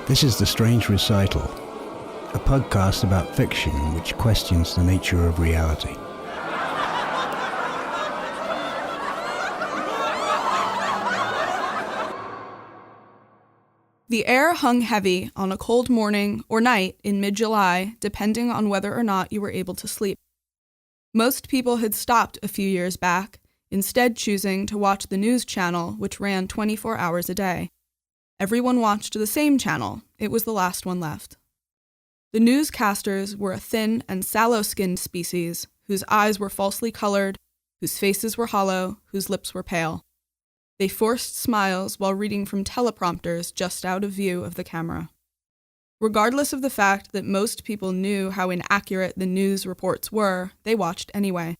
This is The Strange Recital, a podcast about fiction which questions the nature of reality. The air hung heavy on a cold morning or night in mid-July, depending on whether or not you were able to sleep. Most people had stopped a few years back, instead choosing to watch the news channel, which ran 24 hours a day. Everyone watched the same channel. It was the last one left. The newscasters were a thin and sallow-skinned species whose eyes were falsely colored, whose faces were hollow, whose lips were pale. They forced smiles while reading from teleprompters just out of view of the camera. Regardless of the fact that most people knew how inaccurate the news reports were, they watched anyway.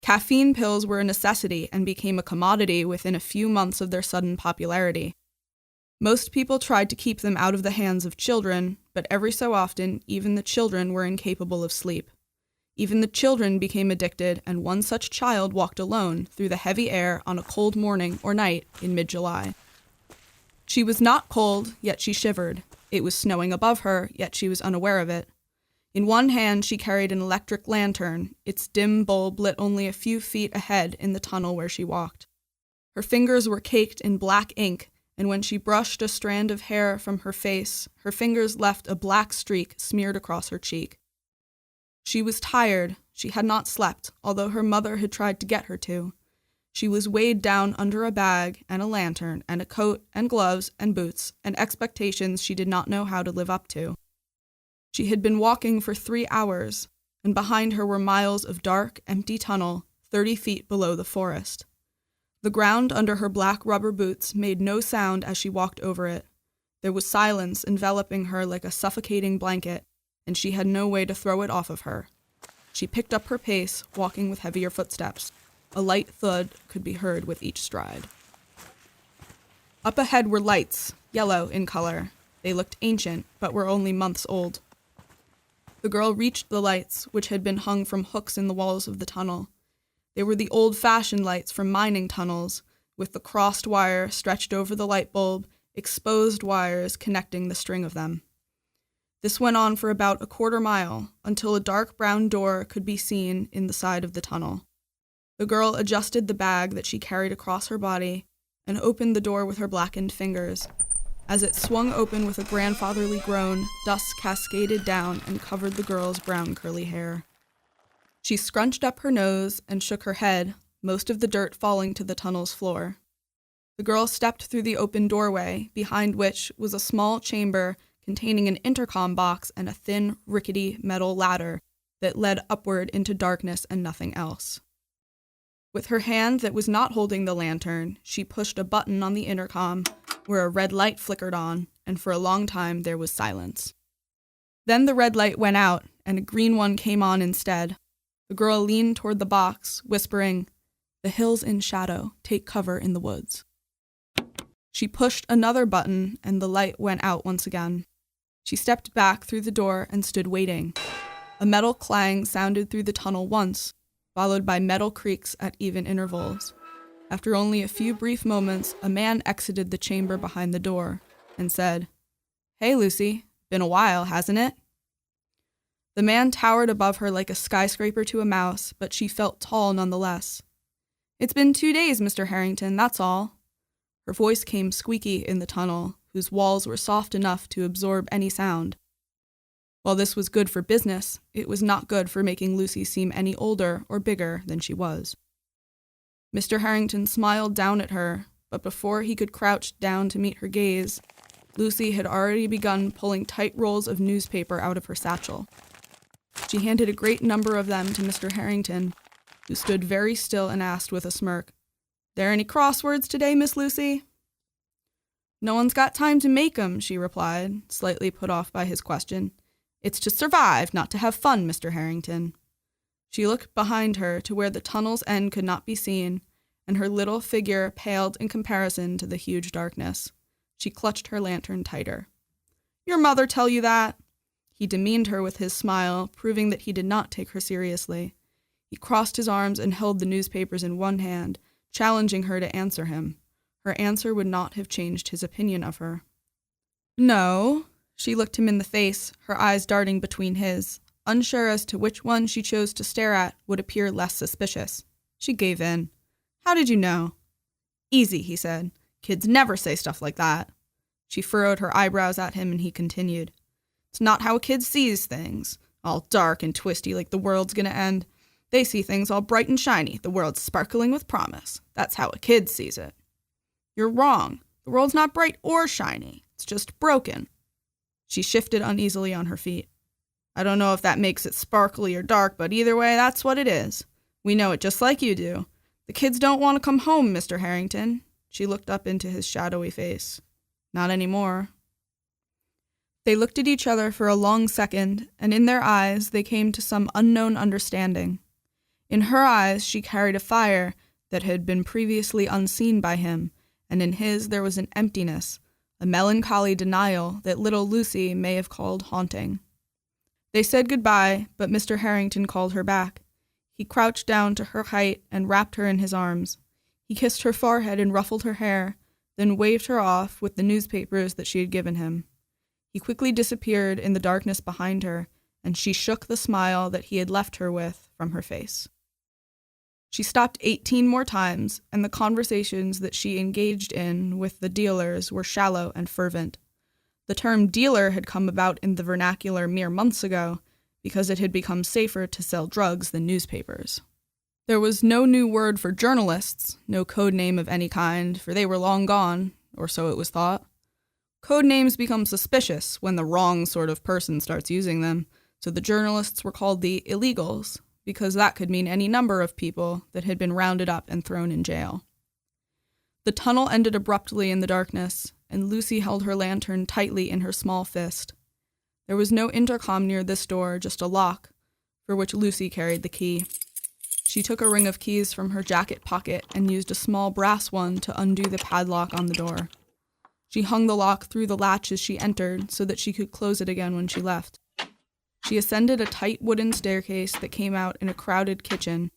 Caffeine pills were a necessity and became a commodity within a few months of their sudden popularity. Most people tried to keep them out of the hands of children, but every so often, even the children were incapable of sleep. Even the children became addicted, and one such child walked alone through the heavy air on a cold morning or night in mid-July. She was not cold, yet she shivered. It was snowing above her, yet she was unaware of it. In one hand, she carried an electric lantern, its dim bulb lit only a few feet ahead in the tunnel where she walked. Her fingers were caked in black ink, and when she brushed a strand of hair from her face, her fingers left a black streak smeared across her cheek. She was tired. She had not slept, although her mother had tried to get her to. She was weighed down under a bag and a lantern and a coat and gloves and boots and expectations she did not know how to live up to. She had been walking for 3 hours, and behind her were miles of dark, empty tunnel, 30 feet below the forest. The ground under her black rubber boots made no sound as she walked over it. There was silence enveloping her like a suffocating blanket, and she had no way to throw it off of her. She picked up her pace, walking with heavier footsteps. A light thud could be heard with each stride. Up ahead were lights, yellow in color. They looked ancient, but were only months old. The girl reached the lights, which had been hung from hooks in the walls of the tunnel. They were the old-fashioned lights from mining tunnels, with the crossed wire stretched over the light bulb, exposed wires connecting the string of them. This went on for about a quarter mile, until a dark brown door could be seen in the side of the tunnel. The girl adjusted the bag that she carried across her body and opened the door with her blackened fingers. As it swung open with a grandfatherly groan, dust cascaded down and covered the girl's brown curly hair. She scrunched up her nose and shook her head, most of the dirt falling to the tunnel's floor. The girl stepped through the open doorway, behind which was a small chamber containing an intercom box and a thin, rickety metal ladder that led upward into darkness and nothing else. With her hand that was not holding the lantern, she pushed a button on the intercom where a red light flickered on, and for a long time there was silence. Then the red light went out, and a green one came on instead. The girl leaned toward the box, whispering, "The hills in shadow, take cover in the woods." She pushed another button, and the light went out once again. She stepped back through the door and stood waiting. A metal clang sounded through the tunnel once, followed by metal creaks at even intervals. After only a few brief moments, a man exited the chamber behind the door and said, "Hey, Lucy, been a while, hasn't it?" The man towered above her like a skyscraper to a mouse, but she felt tall nonetheless. "It's been 2 days, Mr. Harrington, that's all." Her voice came squeaky in the tunnel, whose walls were soft enough to absorb any sound. While this was good for business, it was not good for making Lucy seem any older or bigger than she was. Mr. Harrington smiled down at her, but before he could crouch down to meet her gaze, Lucy had already begun pulling tight rolls of newspaper out of her satchel. She handed a great number of them to Mr. Harrington, who stood very still and asked with a smirk, "There any crosswords today, Miss Lucy?" "No one's got time to make 'em," she replied, slightly put off by his question. "It's to survive, not to have fun, Mr. Harrington." She looked behind her to where the tunnel's end could not be seen, and her little figure paled in comparison to the huge darkness. She clutched her lantern tighter. "Your mother tell you that?" He demeaned her with his smile, proving that he did not take her seriously. He crossed his arms and held the newspapers in one hand, challenging her to answer him. Her answer would not have changed his opinion of her. "No," She looked him in the face, her eyes darting between his, unsure as to which one she chose to stare at would appear less suspicious. She gave in. "How did you know?" "Easy," he said. "Kids never say stuff like that." She furrowed her eyebrows at him and he continued. "It's not how a kid sees things, all dark and twisty like the world's gonna end. They see things all bright and shiny, the world's sparkling with promise. That's how a kid sees it." "You're wrong. The world's not bright or shiny. It's just broken." She shifted uneasily on her feet. "I don't know if that makes it sparkly or dark, but either way, that's what it is. We know it just like you do. The kids don't want to come home, Mr. Harrington." She looked up into his shadowy face. "Not anymore." They looked at each other for a long second, and in their eyes they came to some unknown understanding. In her eyes she carried a fire that had been previously unseen by him, and in his there was an emptiness, a melancholy denial that little Lucy may have called haunting. They said goodbye, but Mr. Harrington called her back. He crouched down to her height and wrapped her in his arms. He kissed her forehead and ruffled her hair, then waved her off with the newspapers that she had given him. He quickly disappeared in the darkness behind her, and she shook the smile that he had left her with from her face. She stopped 18 more times, and the conversations that she engaged in with the dealers were shallow and fervent. The term dealer had come about in the vernacular mere months ago, because it had become safer to sell drugs than newspapers. There was no new word for journalists, no code name of any kind, for they were long gone, or so it was thought. Code names become suspicious when the wrong sort of person starts using them, so the journalists were called the illegals, because that could mean any number of people that had been rounded up and thrown in jail. The tunnel ended abruptly in the darkness, and Lucy held her lantern tightly in her small fist. There was no intercom near this door, just a lock, for which Lucy carried the key. She took a ring of keys from her jacket pocket and used a small brass one to undo the padlock on the door. She hung the lock through the latch as she entered so that she could close it again when she left. She ascended a tight wooden staircase that came out in a crowded kitchen,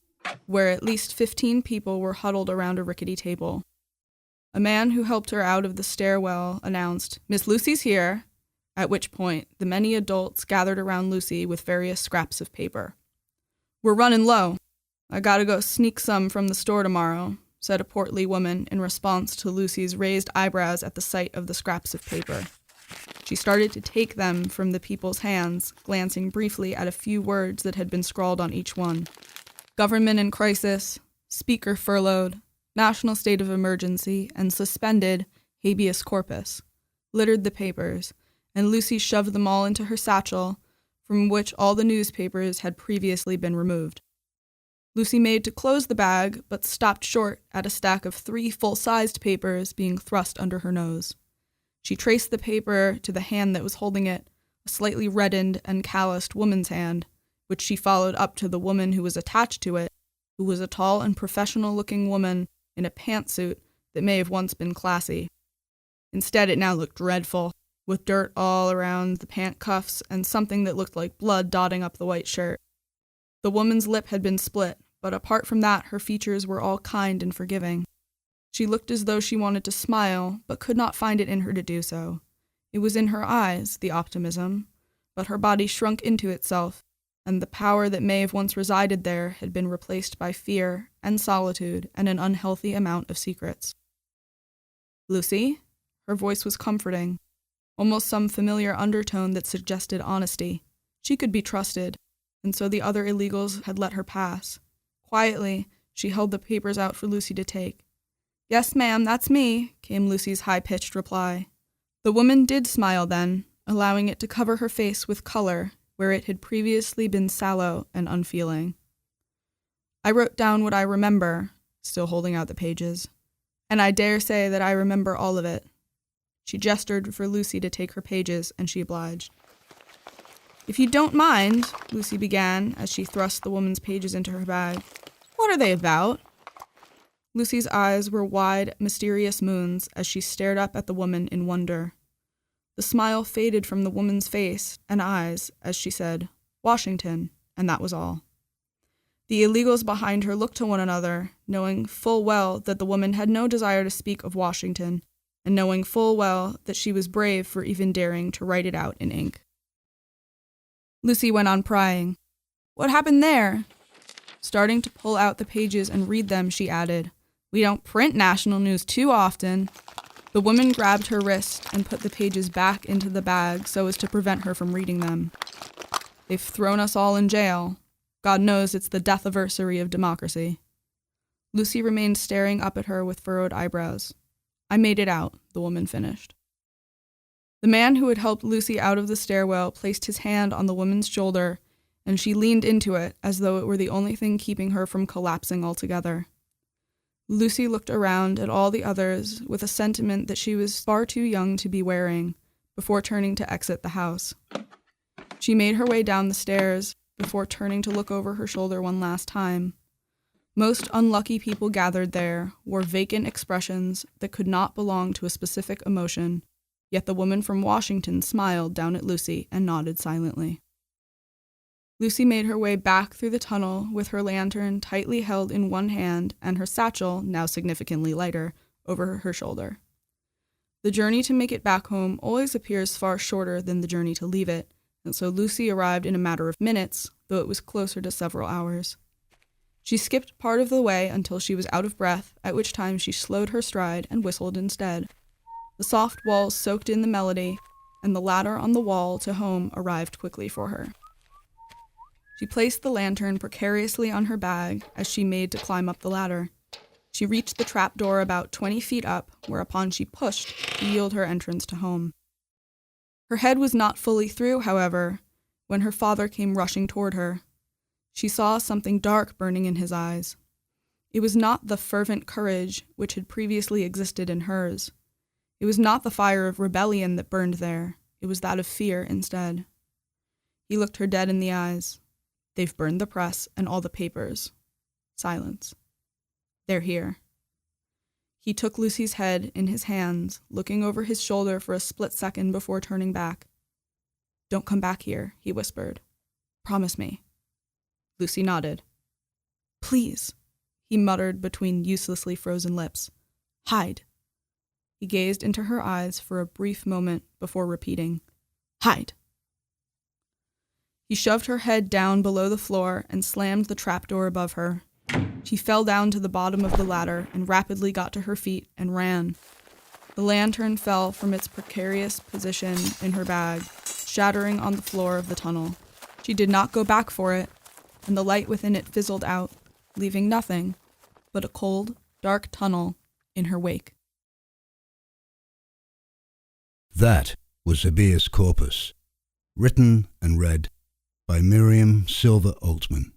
where at least 15 people were huddled around a rickety table. A man who helped her out of the stairwell announced, "Miss Lucy's here," at which point the many adults gathered around Lucy with various scraps of paper. "We're running low. I gotta go sneak some from the store tomorrow," said a portly woman in response to Lucy's raised eyebrows at the sight of the scraps of paper. She started to take them from the people's hands, glancing briefly at a few words that had been scrawled on each one. Government in crisis, speaker furloughed, national state of emergency, and suspended habeas corpus littered the papers, and Lucy shoved them all into her satchel, from which all the newspapers had previously been removed. Lucy made to close the bag, but stopped short at a stack of 3 full-sized papers being thrust under her nose. She traced the paper to the hand that was holding it, a slightly reddened and calloused woman's hand, which she followed up to the woman who was attached to it, who was a tall and professional-looking woman in a pantsuit that may have once been classy. Instead, it now looked dreadful, with dirt all around the pant cuffs and something that looked like blood dotting up the white shirt. The woman's lip had been split, but apart from that, her features were all kind and forgiving. She looked as though she wanted to smile, but could not find it in her to do so. It was in her eyes, the optimism, but her body shrunk into itself, and the power that may have once resided there had been replaced by fear and solitude and an unhealthy amount of secrets. "Lucy?" Her voice was comforting, almost some familiar undertone that suggested honesty. She could be trusted, and so the other illegals had let her pass. Quietly, she held the papers out for Lucy to take. "Yes, ma'am, that's me," came Lucy's high-pitched reply. The woman did smile then, allowing it to cover her face with color where it had previously been sallow and unfeeling. "I wrote down what I remember," still holding out the pages, "and I dare say that I remember all of it." She gestured for Lucy to take her pages, and she obliged. "If you don't mind," Lucy began as she thrust the woman's pages into her bag. "What are they about?" Lucy's eyes were wide, mysterious moons as she stared up at the woman in wonder. The smile faded from the woman's face and eyes as she said, "Washington," and that was all. The illegals behind her looked to one another, knowing full well that the woman had no desire to speak of Washington, and knowing full well that she was brave for even daring to write it out in ink. Lucy went on prying. "What happened there?" Starting to pull out the pages and read them, she added, "We don't print national news too often." The woman grabbed her wrist and put the pages back into the bag so as to prevent her from reading them. "They've thrown us all in jail. God knows it's the death anniversary of democracy." Lucy remained staring up at her with furrowed eyebrows. "I made it out," the woman finished. The man who had helped Lucy out of the stairwell placed his hand on the woman's shoulder, and she leaned into it as though it were the only thing keeping her from collapsing altogether. Lucy looked around at all the others with a sentiment that she was far too young to be wearing before turning to exit the house. She made her way down the stairs before turning to look over her shoulder one last time. Most unlucky people gathered there wore vacant expressions that could not belong to a specific emotion, yet the woman from Washington smiled down at Lucy and nodded silently. Lucy made her way back through the tunnel with her lantern tightly held in one hand and her satchel, now significantly lighter, over her shoulder. The journey to make it back home always appears far shorter than the journey to leave it, and so Lucy arrived in a matter of minutes, though it was closer to several hours. She skipped part of the way until she was out of breath, at which time she slowed her stride and whistled instead. The soft walls soaked in the melody, and the ladder on the wall to home arrived quickly for her. She placed the lantern precariously on her bag as she made to climb up the ladder. She reached the trapdoor about 20 feet up, whereupon she pushed to yield her entrance to home. Her head was not fully through, however, when her father came rushing toward her. She saw something dark burning in his eyes. It was not the fervent courage which had previously existed in hers. It was not the fire of rebellion that burned there. It was that of fear instead. He looked her dead in the eyes. "They've burned the press and all the papers." Silence. "They're here." He took Lucy's head in his hands, looking over his shoulder for a split second before turning back. "Don't come back here," he whispered. "Promise me." Lucy nodded. "Please," he muttered between uselessly frozen lips. "Hide." He gazed into her eyes for a brief moment before repeating, "Hide." He shoved her head down below the floor and slammed the trapdoor above her. She fell down to the bottom of the ladder and rapidly got to her feet and ran. The lantern fell from its precarious position in her bag, shattering on the floor of the tunnel. She did not go back for it, and the light within it fizzled out, leaving nothing but a cold, dark tunnel in her wake. That was Habeas Corpus, written and read by Miriam Silver-Altman.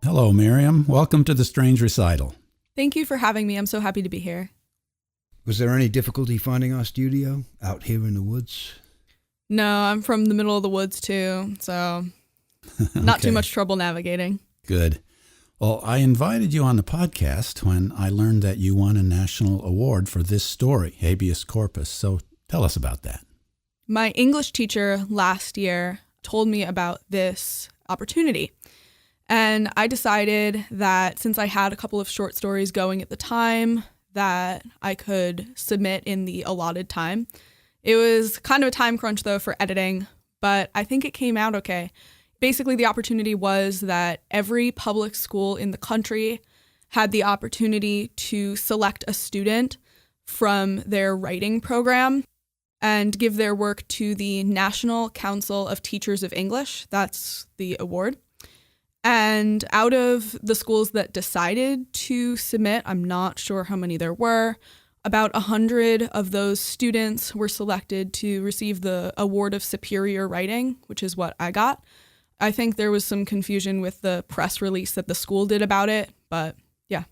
Hello, Miriam. Welcome to the Strange Recital. Thank you for having me. I'm so happy to be here. Was there any difficulty finding our studio out here in the woods? No, I'm from the middle of the woods too, so not too much trouble navigating. Good. Well, I invited you on the podcast when I learned that you won a national award for this story, Habeas Corpus. So tell us about that. My English teacher last year told me about this opportunity. And I decided that since I had a couple of short stories going at the time that I could submit in the allotted time. It was kind of a time crunch, though, for editing, but I think it came out okay. Basically, the opportunity was that every public school in the country had the opportunity to select a student from their writing program and give their work to the National Council of Teachers of English. That's the award. And out of the schools that decided to submit, I'm not sure how many there were, about 100 of those students were selected to receive the Award of Superior Writing, which is what I got. I think there was some confusion with the press release that the school did about it, but yeah.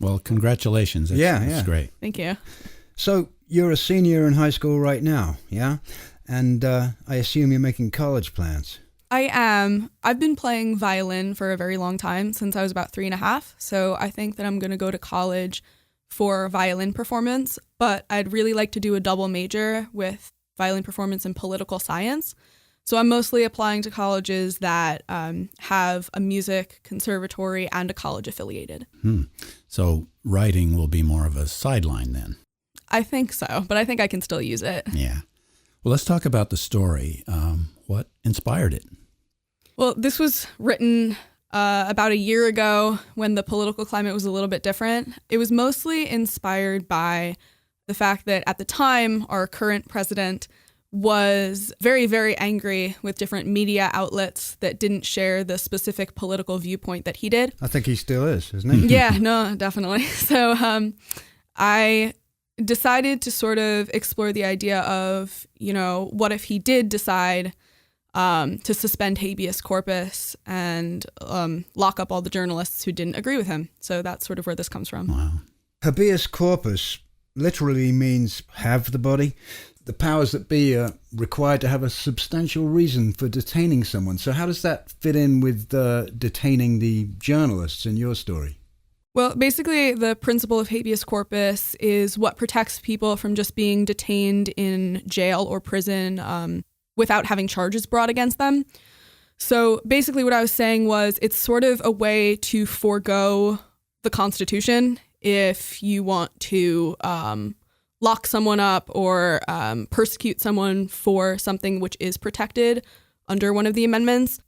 Well, congratulations. That's great. Thank you. So you're a senior in high school right now, yeah? And I assume you're making college plans. I am. I've been playing violin for a very long time, since I was about 3.5. So I think that I'm going to go to college for violin performance, but I'd really like to do a double major with violin performance and political science. So I'm mostly applying to colleges that have a music conservatory and a college affiliated. So writing will be more of a sideline then. I think so, but I think I can still use it. Yeah. Well, let's talk about the story. What inspired it? Well, this was written about a year ago when the political climate was a little bit different. It was mostly inspired by the fact that at the time, our current president was very, very angry with different media outlets that didn't share the specific political viewpoint that he did. I think he still is, isn't he? Yeah, no, definitely. So I decided to sort of explore the idea of, what if he did decide to suspend habeas corpus and lock up all the journalists who didn't agree with him. So that's sort of where this comes from. Wow. Habeas corpus literally means have the body. The powers that be are required to have a substantial reason for detaining someone. So how does that fit in with detaining the journalists in your story? Well, basically, the principle of habeas corpus is what protects people from just being detained in jail or prison without having charges brought against them. So basically what I was saying was it's sort of a way to forego the Constitution if you want to lock someone up or persecute someone for something which is protected under one of the amendments.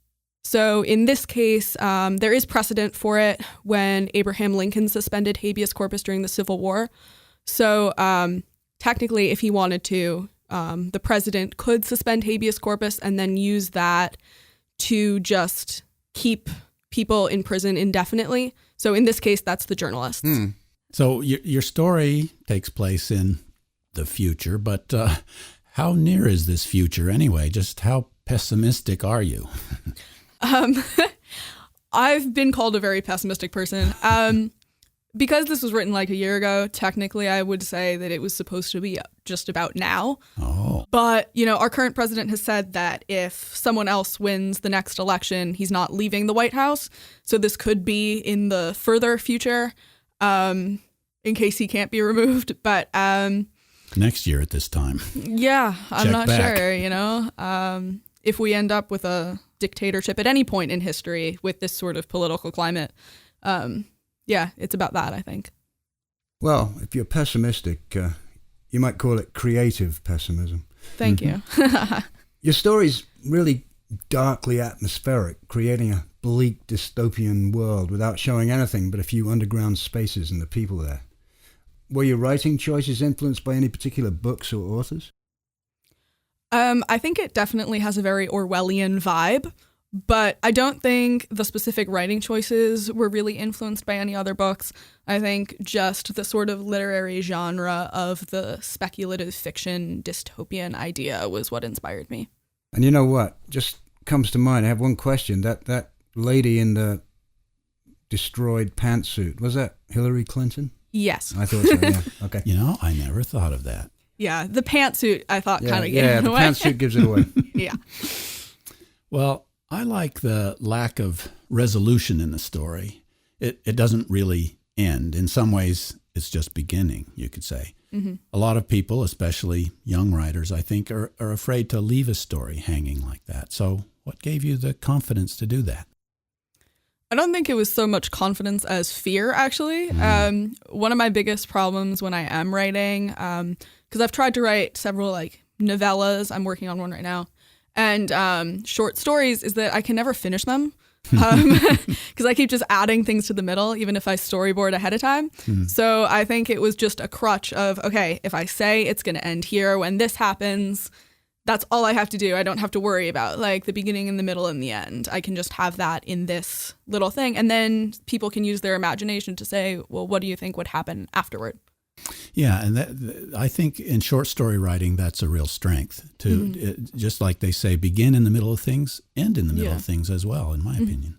So in this case, there is precedent for it when Abraham Lincoln suspended habeas corpus during the Civil War. So technically, if he wanted to, the president could suspend habeas corpus and then use that to just keep people in prison indefinitely. So in this case, that's the journalists. So your story takes place in the future, but how near is this future anyway? Just how pessimistic are you? I've been called a very pessimistic person. Because this was written like a year ago, technically I would say that it was supposed to be just about now. Oh. But, our current president has said that if someone else wins the next election, he's not leaving the White House. So this could be in the further future, in case he can't be removed. But next year at this time. Yeah, I'm Check not back. sure, if we end up with a dictatorship at any point in history with this sort of political climate. Yeah, it's about that, I think. Well, if you're pessimistic, you might call it creative pessimism. Thank you. Your story's really darkly atmospheric, creating a bleak dystopian world without showing anything but a few underground spaces and the people there. Were your writing choices influenced by any particular books or authors? I think it definitely has a very Orwellian vibe, but I don't think the specific writing choices were really influenced by any other books. I think just the sort of literary genre of the speculative fiction dystopian idea was what inspired me. And you know what? Just comes to mind, I have one question. That lady in the destroyed pantsuit, was that Hillary Clinton? Yes. I thought so, yeah. Okay. I never thought of that. Yeah, the pantsuit I thought kind of gave yeah, it the away. pantsuit gives it away. Yeah. Well, I like the lack of resolution in the story. It doesn't really end. In some ways, it's just beginning, you could say. Mm-hmm. A lot of people, especially young writers, I think, are afraid to leave a story hanging like that. So what gave you the confidence to do that? I don't think it was so much confidence as fear, actually. One of my biggest problems when I am writing, because I've tried to write several novellas, I'm working on one right now, and short stories, is that I can never finish them because I keep just adding things to the middle, even if I storyboard ahead of time. So I think it was just a crutch of, okay, if I say it's going to end here when this happens, that's all I have to do. I don't have to worry about the beginning and the middle and the end. I can just have that in this little thing. And then people can use their imagination to say, well, what do you think would happen afterward? Yeah, and I think in short story writing, that's a real strength. Just like they say, begin in the middle of things, end in the middle of things as well, in my opinion.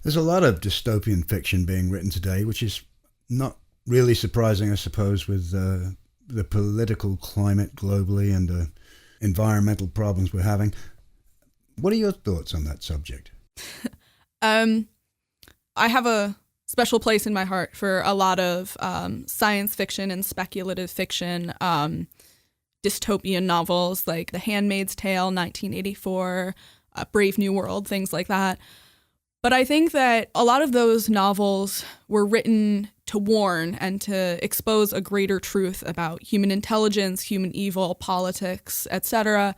There's a lot of dystopian fiction being written today, which is not really surprising, I suppose, with the political climate globally and the environmental problems we're having. What are your thoughts on that subject? I have a special place in my heart for a lot of science fiction and speculative fiction, dystopian novels like The Handmaid's Tale, 1984, Brave New World, things like that. But I think that a lot of those novels were written to warn and to expose a greater truth about human intelligence, human evil, politics, etc.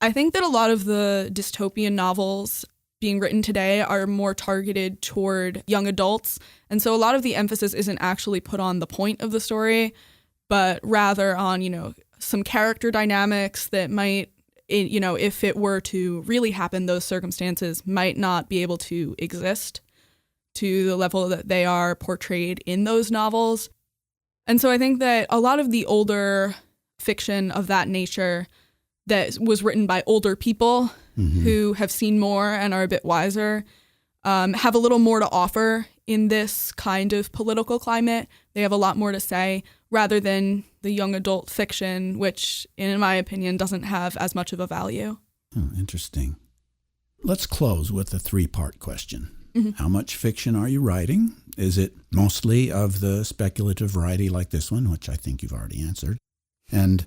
I think that a lot of the dystopian novels being written today are more targeted toward young adults. And so a lot of the emphasis isn't actually put on the point of the story, but rather on, some character dynamics that might, if it were to really happen, those circumstances might not be able to exist to the level that they are portrayed in those novels. And so I think that a lot of the older fiction of that nature that was written by older people who have seen more and are a bit wiser have a little more to offer in this kind of political climate. They have a lot more to say rather than the young adult fiction, which, in my opinion, doesn't have as much of a value. Oh, interesting. Let's close with a 3-part question. How much fiction are you writing? Is it mostly of the speculative variety like this one, which I think you've already answered? And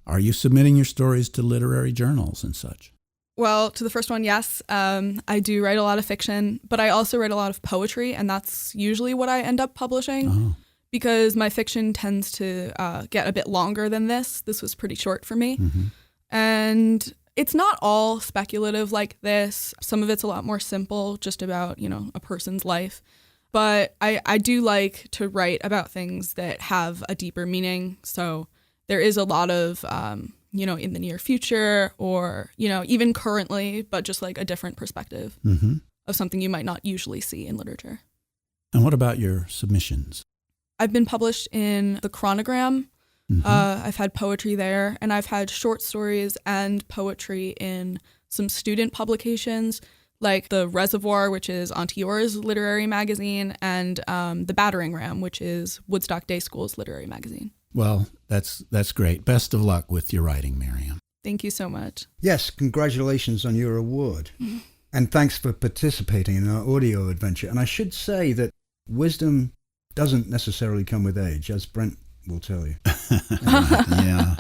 are you submitting your stories to literary journals and such? Well, to the first one, yes. I do write a lot of fiction, but I also write a lot of poetry, and that's usually what I end up publishing because my fiction tends to get a bit longer than this. This was pretty short for me. And it's not all speculative like this. Some of it's a lot more simple, just about, a person's life. But I do like to write about things that have a deeper meaning. So there is a lot of, in the near future or, even currently, but just like a different perspective of something you might not usually see in literature. And what about your submissions? I've been published in The Chronogram. I've had poetry there, and I've had short stories and poetry in some student publications like The Reservoir, which is Auntie-Yours literary magazine, and The Battering Ram, which is Woodstock Day School's literary magazine. Well, that's great. Best of luck with your writing, Miriam. Thank you so much. Yes, congratulations on your award. And thanks for participating in our audio adventure. And I should say that wisdom doesn't necessarily come with age, as Brent will tell you. Yeah.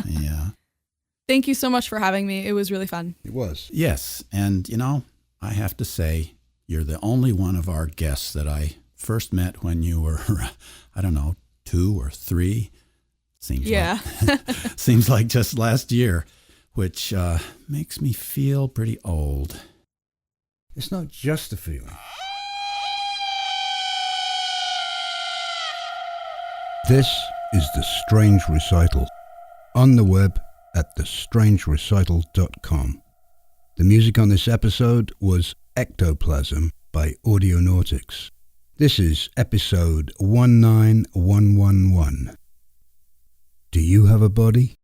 Thank you so much for having me. It was really fun. It was. Yes, and I have to say, you're the only one of our guests that I first met when you were, 2 or 3. Seems like just last year, which makes me feel pretty old. It's not just a feeling. This is The Strange Recital, on the web at thestrangerecital.com. The music on this episode was Ectoplasm by Audionautics. This is episode 19111. Do you have a body?